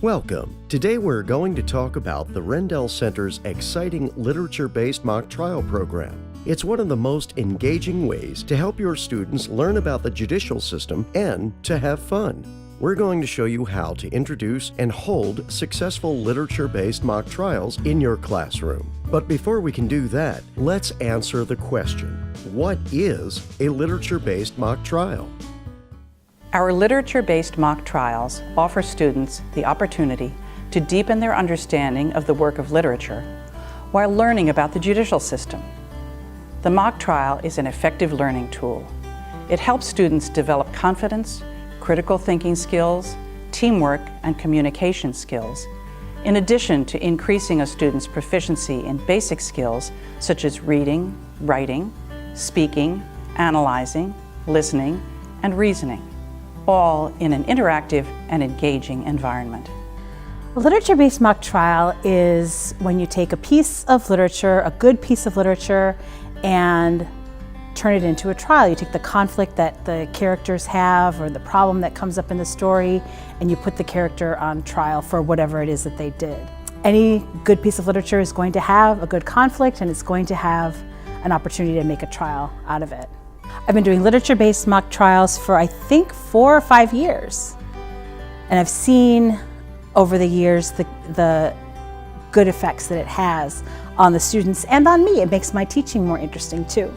Welcome. Today we're going to talk about the Rendell Center's exciting literature-based mock trial program. It's one of the most engaging ways to help your students learn about the judicial system and to have fun. We're going to show you how to introduce and hold successful literature-based mock trials in your classroom. But before we can do that, let's answer the question, what is a literature-based mock trial? Our literature-based mock trials offer students the opportunity to deepen their understanding of the work of literature while learning about the judicial system. The mock trial is an effective learning tool. It helps students develop confidence, critical thinking skills, teamwork, and communication skills, in addition to increasing a student's proficiency in basic skills such as reading, writing, speaking, analyzing, listening, and reasoning, all in an interactive and engaging environment. A literature-based mock trial is when you take a piece of literature, a good piece of literature, and turn it into a trial. You take the conflict that the characters have or the problem that comes up in the story, and you put the character on trial for whatever it is that they did. Any good piece of literature is going to have a good conflict, and it's going to have an opportunity to make a trial out of it. I've been doing literature-based mock trials for I think 4 or 5 years. And I've seen over the years the good effects that it has on the students and on me. It makes my teaching more interesting too.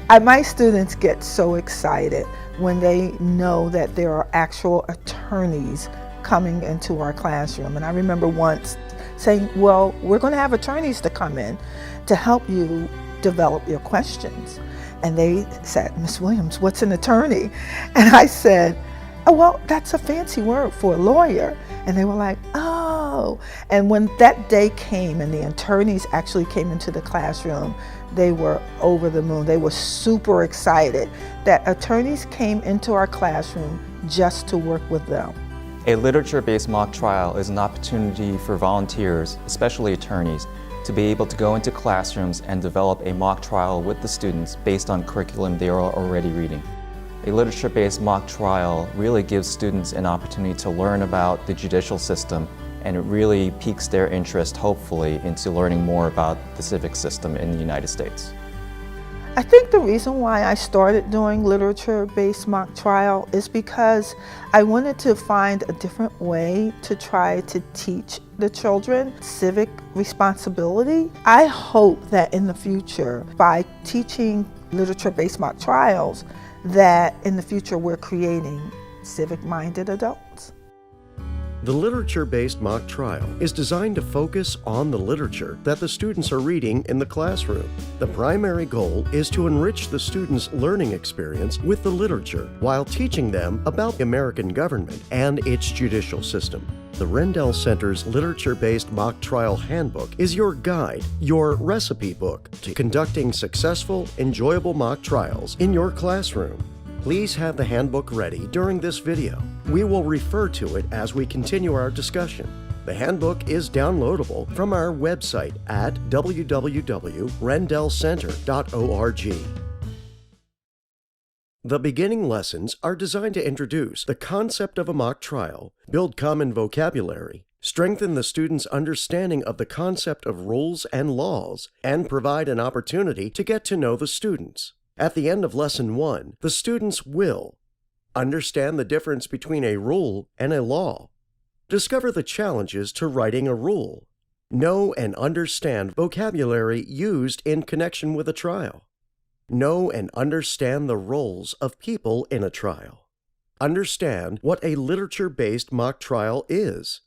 My students get so excited when they know that there are actual attorneys coming into our classroom. And I remember once saying, well, we're going to have attorneys to come in to help you develop your questions. And they said, Miss Williams, what's an attorney? And I said, oh, well, that's a fancy word for a lawyer. And they were like, oh. And when that day came and the attorneys actually came into the classroom, they were over the moon. They were super excited that attorneys came into our classroom just to work with them. A literature-based mock trial is an opportunity for volunteers, especially attorneys, to be able to go into classrooms and develop a mock trial with the students based on curriculum they are already reading. A literature-based mock trial really gives students an opportunity to learn about the judicial system, and it really piques their interest, hopefully, into learning more about the civic system in the United States. I think the reason why I started doing literature-based mock trial is because I wanted to find a different way to try to teach the children civic responsibility. I hope that in the future, by teaching literature-based mock trials, that in the future we're creating civic-minded adults. The literature-based mock trial is designed to focus on the literature that the students are reading in the classroom. The primary goal is to enrich the students' learning experience with the literature while teaching them about the American government and its judicial system. The Rendell Center's literature-based mock trial handbook is your guide, your recipe book to conducting successful, enjoyable mock trials in your classroom. Please have the handbook ready during this video. We will refer to it as we continue our discussion. The handbook is downloadable from our website at www.rendellcenter.org. The beginning lessons are designed to introduce the concept of a mock trial, build common vocabulary, strengthen the students' understanding of the concept of rules and laws, and provide an opportunity to get to know the students. At the end of Lesson 1, the students will understand the difference between a rule and a law, discover the challenges to writing a rule, know and understand vocabulary used in connection with a trial, know and understand the roles of people in a trial, understand what a literature-based mock trial is.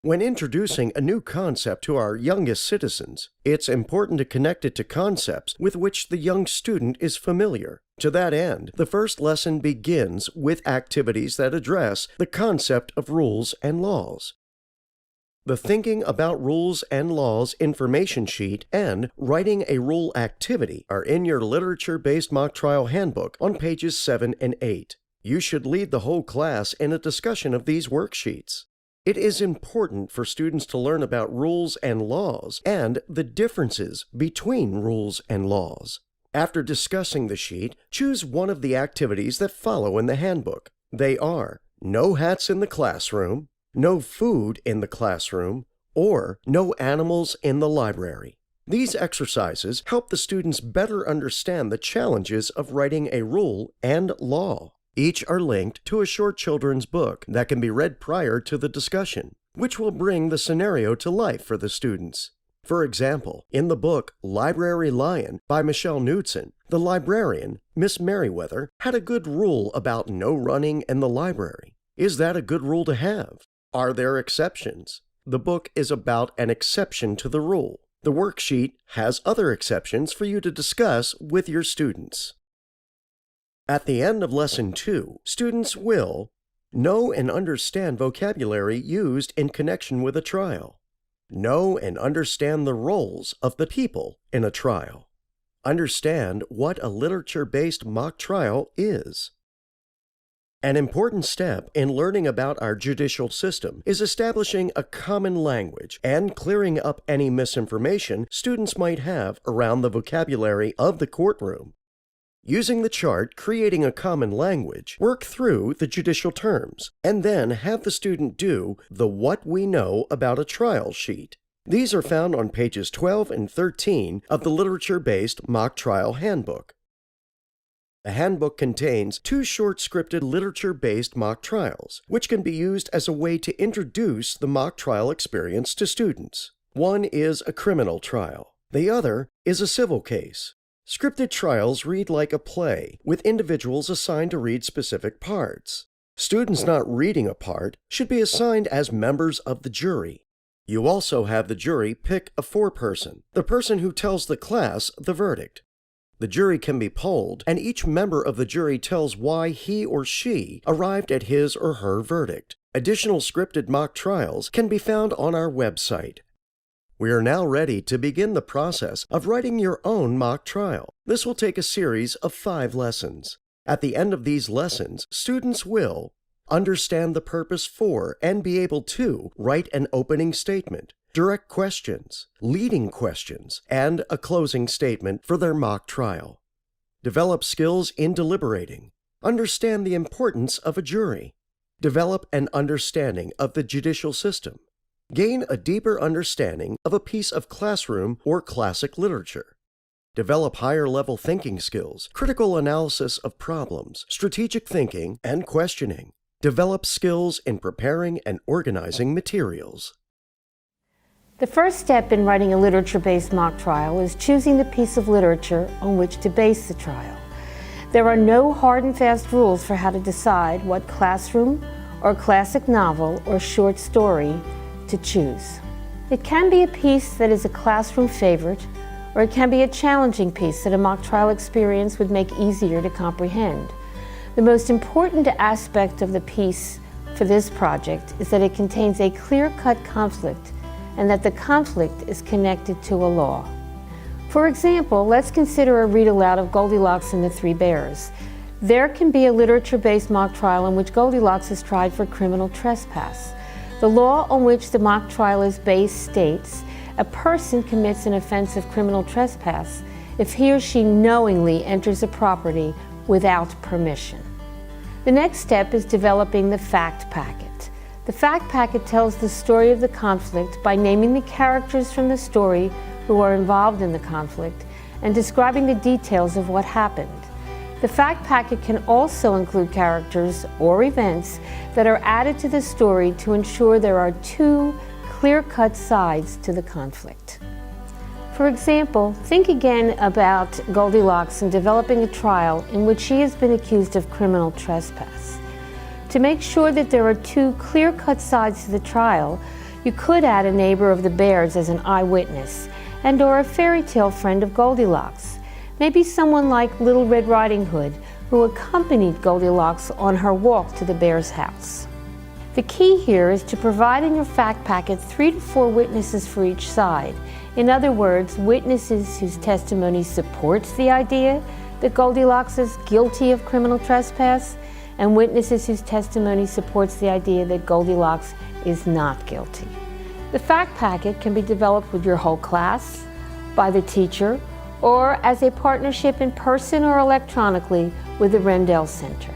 When introducing a new concept to our youngest citizens, it's important to connect it to concepts with which the young student is familiar. To that end, the first lesson begins with activities that address the concept of rules and laws. The Thinking About Rules and Laws information sheet and Writing a Rule activity are in your literature-based mock trial handbook on pages 7 and 8. You should lead the whole class in a discussion of these worksheets. It is important for students to learn about rules and laws and the differences between rules and laws. After discussing the sheet, choose one of the activities that follow in the handbook. They are no hats in the classroom, no food in the classroom, or no animals in the library. These exercises help the students better understand the challenges of writing a rule and law. Each are linked to a short children's book that can be read prior to the discussion, which will bring the scenario to life for the students. For example, in the book Library Lion by Michelle Knudsen, the librarian, Miss Merriweather, had a good rule about no running in the library. Is that a good rule to have? Are there exceptions? The book is about an exception to the rule. The worksheet has other exceptions for you to discuss with your students. At the end of Lesson 2, students will know and understand vocabulary used in connection with a trial. Know and understand the roles of the people in a trial. Understand what a literature-based mock trial is. An important step in learning about our judicial system is establishing a common language and clearing up any misinformation students might have around the vocabulary of the courtroom. Using the chart Creating a Common Language, work through the judicial terms, and then have the student do the What We Know About a Trial sheet. These are found on pages 12 and 13 of the Literature-Based Mock Trial Handbook. The handbook contains 2 short scripted literature-based mock trials, which can be used as a way to introduce the mock trial experience to students. One is a criminal trial. The other is a civil case. Scripted trials read like a play, with individuals assigned to read specific parts. Students not reading a part should be assigned as members of the jury. You also have the jury pick a foreperson, the person who tells the class the verdict. The jury can be polled, and each member of the jury tells why he or she arrived at his or her verdict. Additional scripted mock trials can be found on our website. We are now ready to begin the process of writing your own mock trial. This will take a series of 5 lessons. At the end of these lessons, students will understand the purpose for and be able to write an opening statement, direct questions, leading questions, and a closing statement for their mock trial. Develop skills in deliberating. Understand the importance of a jury. Develop an understanding of the judicial system. Gain a deeper understanding of a piece of classroom or classic literature. Develop higher-level thinking skills, critical analysis of problems, strategic thinking, and questioning. Develop skills in preparing and organizing materials. The first step in writing a literature-based mock trial is choosing the piece of literature on which to base the trial. There are no hard and fast rules for how to decide what classroom or classic novel or short story to choose. It can be a piece that is a classroom favorite, or it can be a challenging piece that a mock trial experience would make easier to comprehend. The most important aspect of the piece for this project is that it contains a clear-cut conflict and that the conflict is connected to a law. For example, let's consider a read aloud of Goldilocks and the Three Bears. There can be a literature-based mock trial in which Goldilocks is tried for criminal trespass. The law on which the mock trial is based states a person commits an offense of criminal trespass if he or she knowingly enters a property without permission. The next step is developing the fact packet. The fact packet tells the story of the conflict by naming the characters from the story who are involved in the conflict and describing the details of what happened. The fact packet can also include characters or events that are added to the story to ensure there are 2 clear-cut sides to the conflict. For example, think again about Goldilocks and developing a trial in which she has been accused of criminal trespass. To make sure that there are 2 clear-cut sides to the trial, you could add a neighbor of the Bears as an eyewitness and/or a fairy tale friend of Goldilocks. Maybe someone like Little Red Riding Hood, who accompanied Goldilocks on her walk to the bear's house. The key here is to provide in your fact packet 3 to 4 witnesses for each side. In other words, witnesses whose testimony supports the idea that Goldilocks is guilty of criminal trespass, and witnesses whose testimony supports the idea that Goldilocks is not guilty. The fact packet can be developed with your whole class, by the teacher, or as a partnership in person or electronically with the Rendell Center.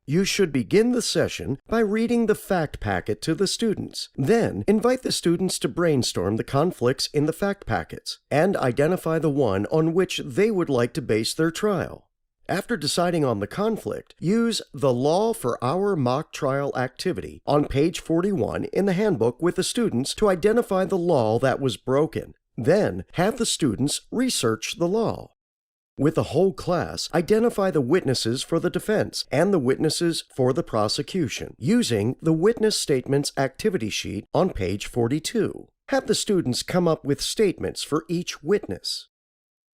You should begin the session by reading the fact packet to the students. Then, invite the students to brainstorm the conflicts in the fact packets and identify the one on which they would like to base their trial. After deciding on the conflict, use the Law for Our Mock Trial activity on page 41 in the handbook with the students to identify the law that was broken. Then, have the students research the law. With the whole class, identify the witnesses for the defense and the witnesses for the prosecution using the Witness Statements activity sheet on page 42. Have the students come up with statements for each witness.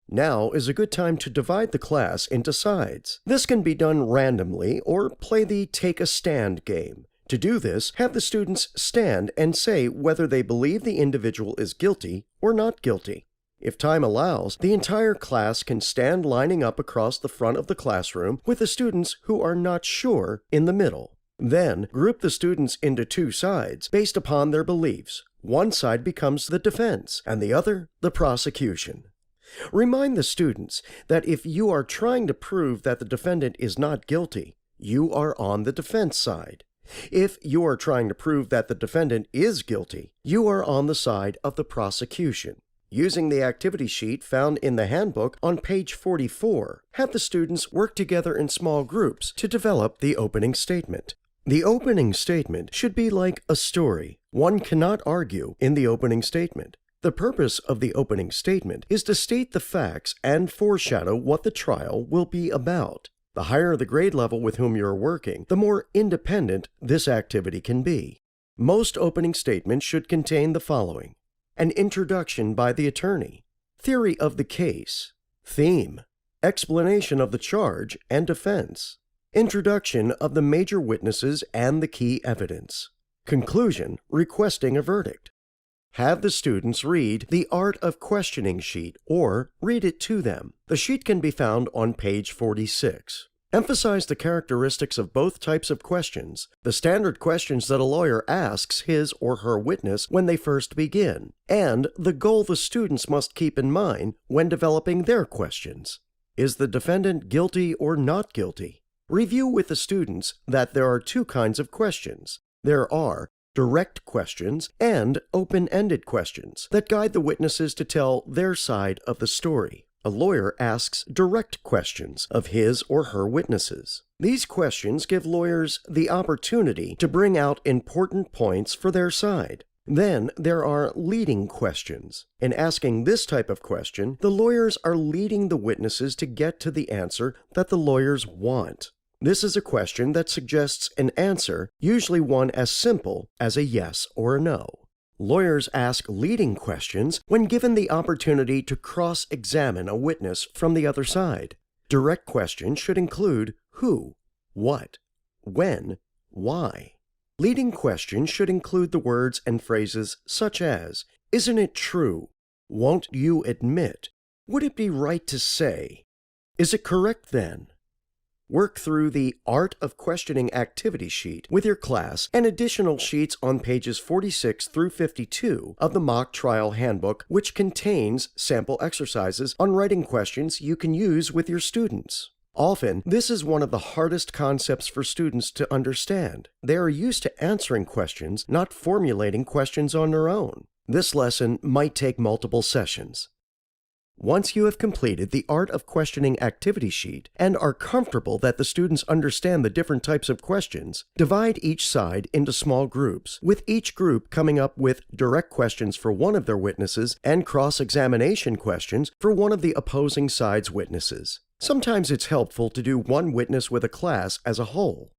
Now is a good time to divide the class into sides. This can be done randomly or play the Take a Stand game. To do this, have the students stand and say whether they believe the individual is guilty or not guilty. If time allows, the entire class can stand lining up across the front of the classroom with the students who are not sure in the middle. Then, group the students into two sides based upon their beliefs. One side becomes the defense and the other the prosecution. Remind the students that if you are trying to prove that the defendant is not guilty, you are on the defense side. If you are trying to prove that the defendant is guilty, you are on the side of the prosecution. Using the activity sheet found in the handbook on page 44, have the students work together in small groups to develop the opening statement. The opening statement should be like a story. One cannot argue in the opening statement. The purpose of the opening statement is to state the facts and foreshadow what the trial will be about. The higher the grade level with whom you are working, the more independent this activity can be. Most opening statements should contain the following: an introduction by the attorney, theory of the case, theme, explanation of the charge and defense, introduction of the major witnesses and the key evidence, conclusion requesting a verdict. Have the students read the Art of Questioning sheet or read it to them. The sheet can be found on page 46. Emphasize the characteristics of both types of questions, the standard questions that a lawyer asks his or her witness when they first begin, and the goal the students must keep in mind when developing their questions. Is the defendant guilty or not guilty? Review with the students that there are two kinds of questions. There are direct questions and open-ended questions that guide the witnesses to tell their side of the story. A lawyer asks direct questions of his or her witnesses. These questions give lawyers the opportunity to bring out important points for their side. Then there are leading questions. In asking this type of question, the lawyers are leading the witnesses to get to the answer that the lawyers want. This is a question that suggests an answer, usually one as simple as a yes or a no. Lawyers ask leading questions when given the opportunity to cross-examine a witness from the other side. Direct questions should include who, what, when, why. Leading questions should include the words and phrases such as, isn't it true? Won't you admit? Would it be right to say? Is it correct then? Work through the Art of Questioning activity sheet with your class and additional sheets on pages 46 through 52 of the Mock Trial Handbook, which contains sample exercises on writing questions you can use with your students. Often, this is one of the hardest concepts for students to understand. They are used to answering questions, not formulating questions on their own. This lesson might take multiple sessions. Once you have completed the Art of Questioning activity sheet and are comfortable that the students understand the different types of questions, divide each side into small groups, with each group coming up with direct questions for one of their witnesses and cross-examination questions for one of the opposing side's witnesses. Sometimes it's helpful to do one witness with a class as a whole.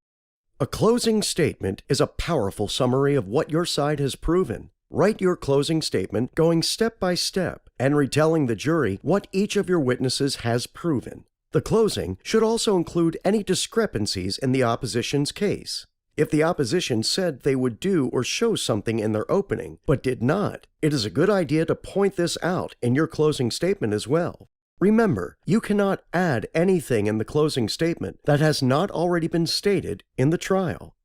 A closing statement is a powerful summary of what your side has proven. Write your closing statement going step by step and retelling the jury what each of your witnesses has proven. The closing should also include any discrepancies in the opposition's case. If the opposition said they would do or show something in their opening, but did not, it is a good idea to point this out in your closing statement as well. Remember, you cannot add anything in the closing statement that has not already been stated in the trial.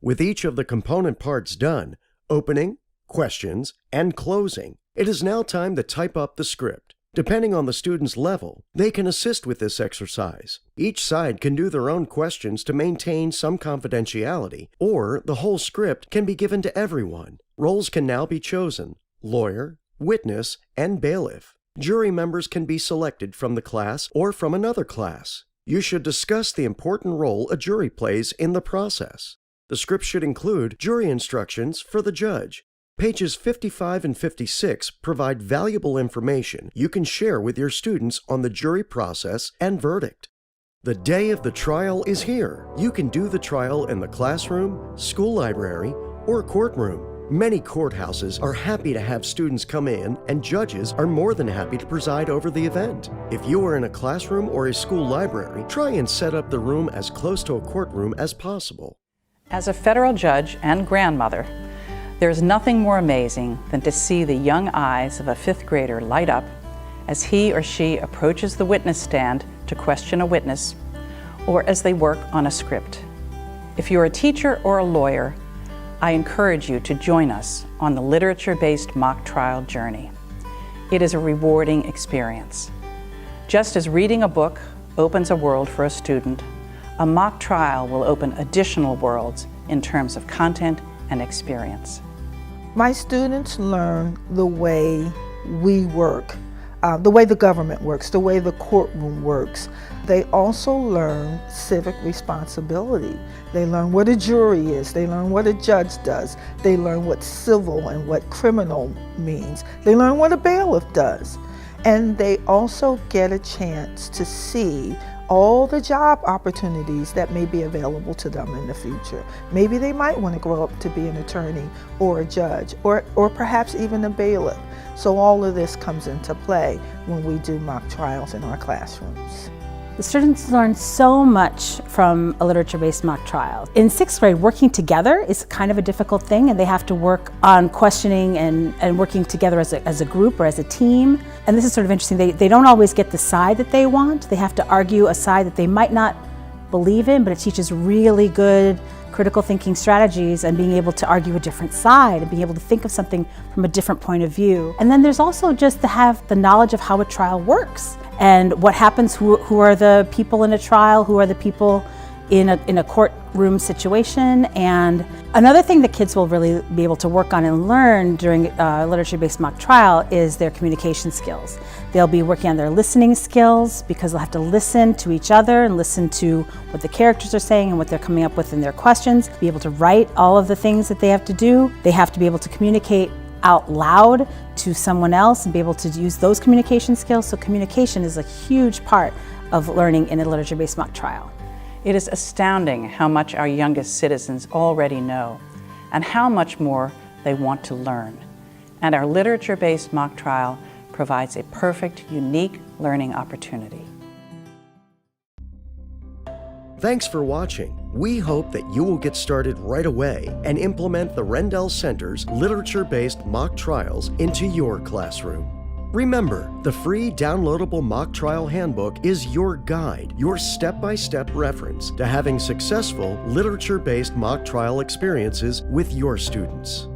With each of the component parts done, opening, questions, and closing, it is now time to type up the script. Depending on the student's level, they can assist with this exercise. Each side can do their own questions to maintain some confidentiality, or the whole script can be given to everyone. Roles can now be chosen: lawyer, witness, and bailiff. Jury members can be selected from the class or from another class. You should discuss the important role a jury plays in the process. The script should include jury instructions for the judge. Pages 55 and 56 provide valuable information you can share with your students on the jury process and verdict. The day of the trial is here. You can do the trial in the classroom, school library, or courtroom. Many courthouses are happy to have students come in, and judges are more than happy to preside over the event. If you are in a classroom or a school library, try and set up the room as close to a courtroom as possible. As a federal judge and grandmother, there is nothing more amazing than to see the young eyes of a fifth grader light up as he or she approaches the witness stand to question a witness, or as they work on a script. If you're a teacher or a lawyer, I encourage you to join us on the literature-based mock trial journey. It is a rewarding experience. Just as reading a book opens a world for a student, a mock trial will open additional worlds in terms of content and experience. My students learn the way we work, the way the government works, the way the courtroom works. They also learn civic responsibility. They learn what a jury is. They learn what a judge does. They learn what civil and what criminal means. They learn what a bailiff does. And they also get a chance to see all the job opportunities that may be available to them in the future. Maybe they might want to grow up to be an attorney or a judge or perhaps even a bailiff. So all of this comes into play when we do mock trials in our classrooms. The students learn so much from a literature-based mock trial. In sixth grade, working together is kind of a difficult thing, and they have to work on questioning and working together as a group or as a team. And this is sort of interesting. They don't always get the side that they want. They have to argue a side that they might not believe in, but it teaches really good critical thinking strategies and being able to argue a different side and being able to think of something from a different point of view. And then there's also just to have the knowledge of how a trial works and what happens, who are the people in a trial, who are the people in a courtroom situation. And another thing that kids will really be able to work on and learn during literature-based mock trial is their communication skills. They'll be working on their listening skills because they'll have to listen to each other and listen to what the characters are saying and what they're coming up with in their questions, be able to write all of the things that they have to do. They have to be able to communicate out loud to someone else and be able to use those communication skills. So communication is a huge part of learning in a literature-based mock trial. It is astounding how much our youngest citizens already know and how much more they want to learn. And our literature-based mock trial provides a perfect, unique learning opportunity. Thanks for watching. We hope that you will get started right away and implement the Rendell Center's literature-based mock trials into your classroom. Remember, the free downloadable mock trial handbook is your guide, your step-by-step reference to having successful literature-based mock trial experiences with your students.